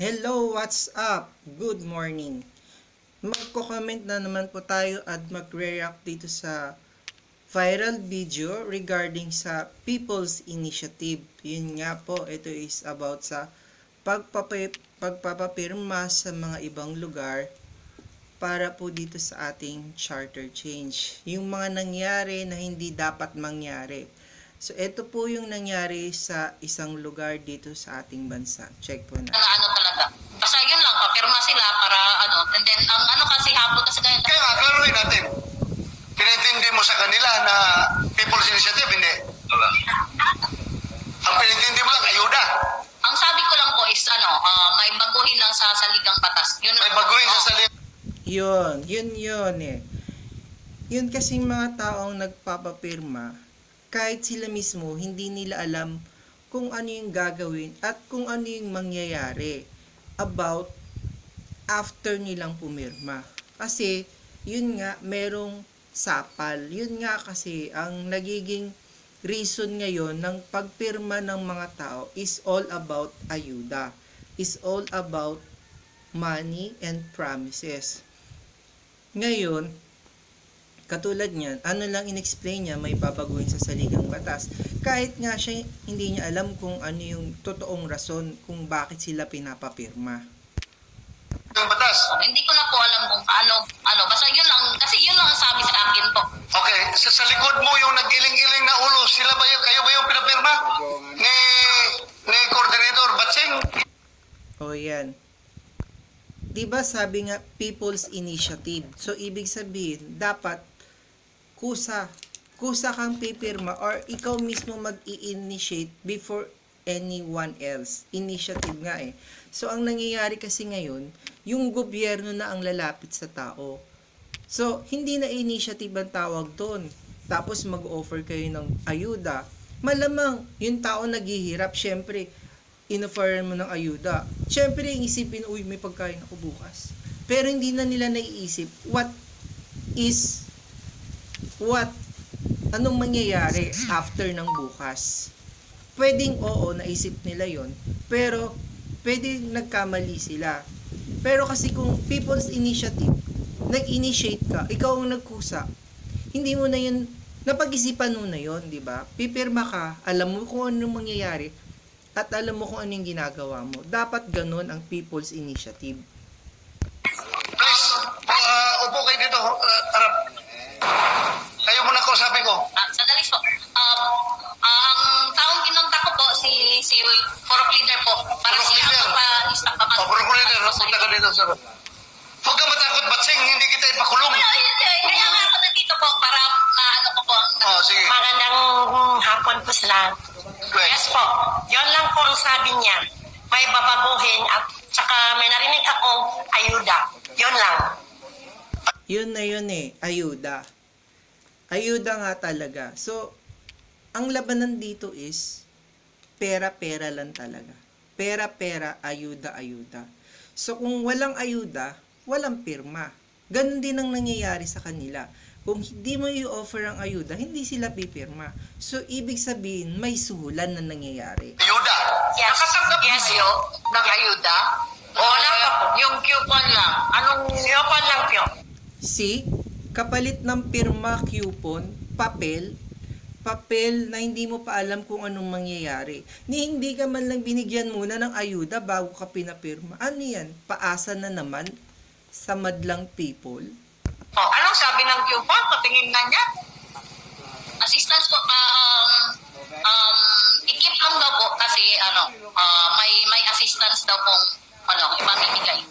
Hello, what's up? Good morning. Magko-comment na naman po tayo at mag-react dito sa viral video regarding sa People's Initiative. Yun nga po, ito is about sa pagpapapirma sa mga ibang lugar para po dito sa ating charter change. Yung mga nangyari na hindi dapat mangyari. So, ito po yung nangyari sa isang lugar dito sa ating bansa. Check po na. Talaga. Basta yun lang, papirma sila para and then ang kasi hapon kasi ganyan. Kaya nga, klaruhin natin. Pinintindi mo sa kanila na People's Initiative, hindi. Ang pinintindi mo lang, ayuda. Ang sabi ko lang po is may baguhin lang sa saligang batas. Yun may baguhin sa saligang. Yun eh. Yun kasing mga taong nagpapapirma, kahit sila mismo, hindi nila alam kung ano yung gagawin at kung ano yung mangyayari about after nilang pumirma. Kasi, yun nga, merong sapal. Yun nga kasi, ang nagiging reason ngayon ng pagpirma ng mga tao is all about ayuda. Is all about money and promises. Ngayon, katulad niyan, ano lang in-explain niya, may babaguhin sa saligang batas. Kahit nga siya, hindi niya alam kung ano yung totoong rason kung bakit sila pinapapirma. Ang batas? Hindi ko na po alam kung ano. Basta yun lang, kasi yun lang ang sabi sa akin po. Okay, sa likod mo yung nag-iling-iling na ulo, sila ba kayo ba yung pinapirma? Ni Coordinator Batsing? O yan. Diba sabi nga, People's Initiative. So, ibig sabihin, dapat kusa kang pipirma or ikaw mismo mag-i-initiate before anyone else. Initiative nga eh. So, ang nangyayari kasi ngayon, yung gobyerno na ang lalapit sa tao. So, hindi na initiative ang tawag doon. Tapos mag-offer kayo ng ayuda. Malamang, yung tao naghihirap, syempre, in-offeran mo ng ayuda. Syempre, isipin, uy, may pagkain ako bukas. Pero hindi na nila naiisip, anong mangyayari after ng bukas. Pwedeng oo, naisip nila yon, pero pwedeng nagkamali sila. Pero kasi kung People's Initiative, nag-initiate ka, ikaw ang nagkusa, hindi mo na yun, napag-isipan mo na yun, di ba? Pipirma ka, alam mo kung anong mangyayari, at alam mo kung ano yung ginagawa mo. Dapat ganun ang People's Initiative. Please, upo kayo dito. Harap. Kayo muna ko, sabi ko. Sandali po. Ang taong kinontak ko po, si Forok Leader po. Para siya ang pa-istak pa. Forok Leader, punta ka dito. Huwag ka matakot, Batsing. Hindi kita ipakulong. Kaya nga ako nandito po para ko po. Sige. Magandang hapon po sa lahat. Yes po. Yon lang po ang sabi niya. May babaguhin at saka may narinig akong ayuda. Yon lang. Yun na yun eh, ayuda. Ayuda nga talaga. So, ang labanan dito is pera-pera lang talaga. Pera-pera, ayuda-ayuda. So, kung walang ayuda, walang pirma. Ganon din ang nangyayari sa kanila. Kung hindi mo i-offer ang ayuda, hindi sila pipirma. So, ibig sabihin, may suhulan na nangyayari. Ayuda. Yes. Nakatanggap Yes. kayo ng ayuda? Wala pa po. Yung coupon lang. Anong Coupon lang po. See, kapalit ng pirma, coupon, papel na hindi mo pa alam kung anong mangyayari. Hindi ka man lang binigyan muna ng ayuda bago ka pinapirma. Ano yan? Paasa na naman sa madlang people. Anong sabi ng coupon? Patingin na niya. Assistance po, i-keep lang daw po kasi may assistance daw pong ipamimigay.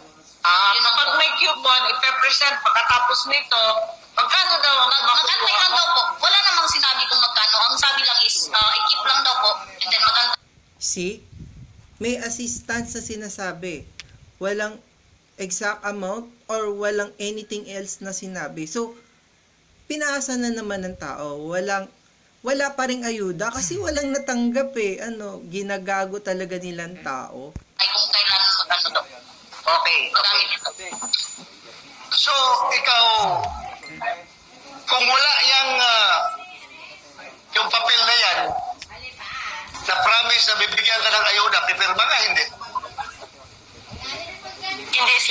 Pag may coupon, ipe-present pagkatapos nito, magkano daw? Magantay lang daw po. Wala namang sinabi kung magkano. Ang sabi lang is, i-keep lang daw po and then magantay. See? May assistance na sinasabi. Walang exact amount or walang anything else na sinabi. So, pinaasa na naman ng tao. Wala pa ring ayuda kasi walang natanggap eh. Ginagago talaga nilang tao. Ay kung kailan magkano daw. Okay. So, ikaw, kung wala yung papel na yan, na promise na bibigyan ka ng ayuda, pipirma ka, hindi?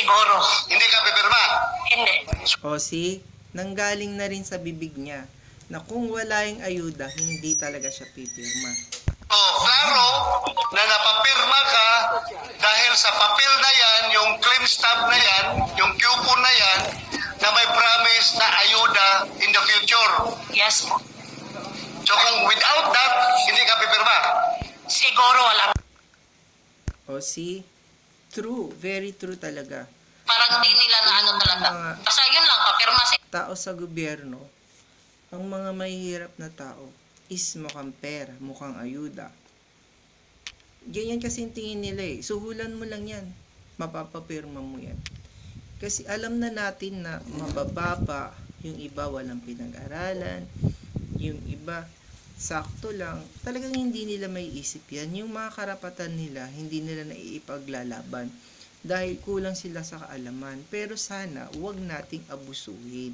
Siguro. Hindi ka pipirma. Hindi. O see, nanggaling na rin sa bibig niya na kung wala yung ayuda, hindi talaga siya pipirma. So, klaro na napapirma ka dahil sa papel na yan, yung claim stub na yan, yung coupon na yan, na may promise na ayuda in the future. Yes po. So kung without that, hindi ka pipirma. Siguro walang. O see, true, very true talaga. Parang di nila na ano talaga. Basta yun lang, papirma sila. Tao sa gobyerno, ang mga mahihirap na tao is mukhang pera, mukhang ayuda. Ganyan kasi yung tingin nila eh. Suhulan mo lang yan. Mapapapirma mo yan. Kasi alam na natin na mabababa, yung iba walang pinag-aralan, yung iba sakto lang. Talagang hindi nila may isip yan. Yung mga karapatan nila, hindi nila naiipaglalaban. Dahil kulang sila sa kaalaman. Pero sana, huwag nating abusuhin.